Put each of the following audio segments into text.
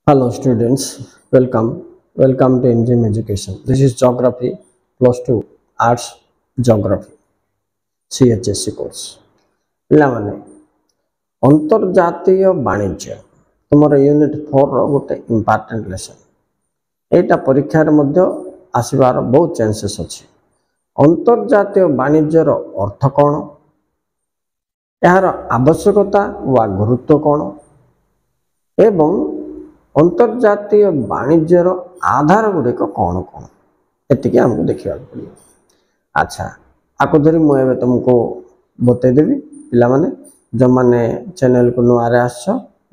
Hello students, welcome to NGM Education. This is Geography plus 2 Arts Geography CHSC course. पिलामाने अंतर्जातीय वाणिज्य तुमर unit 4 रो गोटे important lesson एटा परीक्षा रे मध्य आसीबार बहुत चांसेस अछि। अंतर्जातीय वाणिज्य रो अर्थ कोन, यार आवश्यकता वा गुरुत्व कोन एवं अंतर्जातीय वाणिज्यर आधार गुड़िक कौन कौन एति आमको देखा पड़ो। अच्छा आपको धरी मुझे तुमको बतईदेवी पिला माने जो मैंने चैनल को नुआ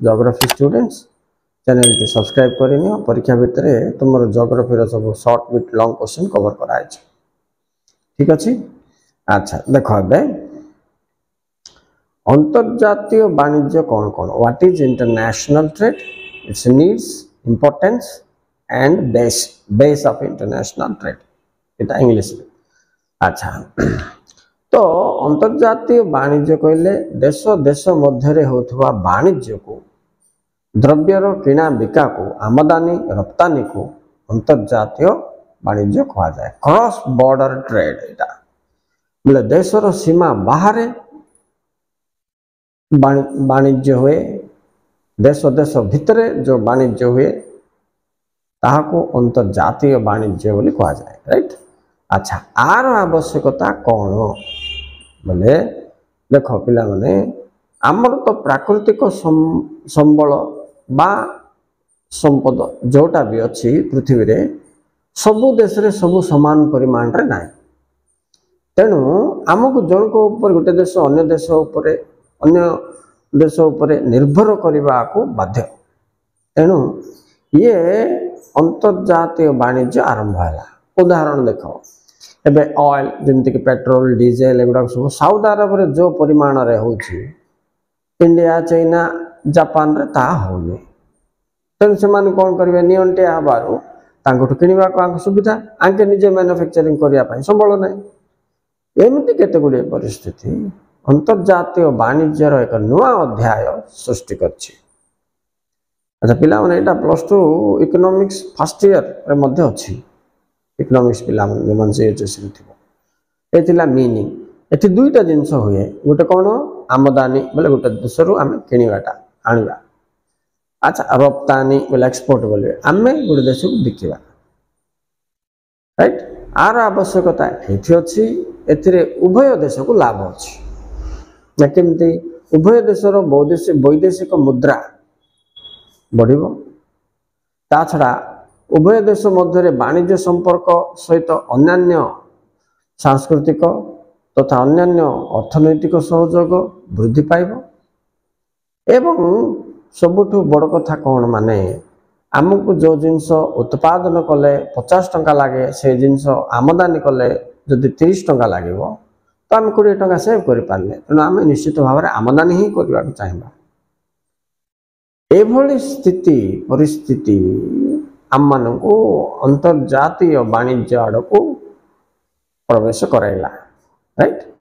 जोग्राफी स्टूडेंट्स चैनल की सब्सक्राइब करनी परीक्षा भितर तुम जोग्राफी सब short with long question cover कराई ठीक अच्छे। अच्छा देख अंतर्जातीय वाणिज्य कौन कौन what is international trade, its needs, importance and base of international trade इटा इंग्लिश में। अच्छा तो अंतर्जातीय वाणिज्य कहले देश देश मध्य होथवा वाणिज्य को द्रव्यर किना बिका को आमदानी रप्तानी को अंतर्जातीय वाणिज्य कहा जाए। क्रॉस बॉर्डर ट्रेड इटा बोले देशर सीमा बाहर वाणिज्य हुए, देश देश भितर जो वाणिज्य हुए ताहाको अंतर्जातीय वाणिज्य बोली कहा जाए, राइट। अच्छा आर आवश्यकता कौन बोले देख पिला माने आमर तो प्राकृतिक संबल बा संपद जोटा भी अच्छी पृथ्वी रे सबु देश रे सबु समान परिमाण रे ना, तेणु आमको जनक ऊपर गोटे देश अन्य देश ऊपर अन्य देश उपरे निर्भर करने को बाध्य। तेणु ये अंतर्जातीय वाणिज्य आरंभ है। उदाहरण देख एबे ऑयल जमती कि पेट्रोल डीजेल एगुड़ा सब साउथ अरब रे जो परिमाण रे होची इंडिया चाइना जापान रे ता होनी। तेणु से माने कौन करेंगे नियंटे आबारू तांकोठु किनिबा को सुविधा आंके निजे मैन्युफैक्चरिंग करिया पाई संबल नहीं। एमती केते गुडे परिस्थिति अंतर्जातीय वाणिज्यर एक नुआ अध्याय सृष्टि करछि। अच्छा पिला माने एटा +2 इकोनॉमिक्स फर्स्ट ईयर रे मध्य अछि। इकोनॉमिक्स पिला माने मन से एचएससी थिबो एथिला मीनिंग एथि दुईटा जिंस होए गोटे कोन आमदानी बोले गोटे देशरु आमे किनिबाटा आनिबा। अच्छा रप्तानी बोले एक्सपोर्ट बोले आमे गोटे देशरु बिकिबा, राइट। आर आवश्यकता एथि अछि एथिरे उभय देश को लाभ अछि केमती उभय देशर वैदेशिक मुद्रा बढ़िबो, ता छड़ा उभय देश मध्य वाणिज्य संपर्क सहित अन्यान्य सांस्कृतिक तथा अन्यान्य अर्थनैतिक सहयोग वृद्धि पाइबो। एवं सबुठु बड़ कथा कौन माने आमको जो जिनस उत्पादन कले 50 टंका लगे से जिनस आमदानी कले जदि 30 टंका लगे तो आम 20 टंका सेव कर पारे। तेणु आम निश्चित भाव में आमदानी ही करने चाहिए। एभली स्थिति परिस्थिति आम मान को अंतर्जातीय वाणिज्य आड़ को प्रवेश कराइला, राइट।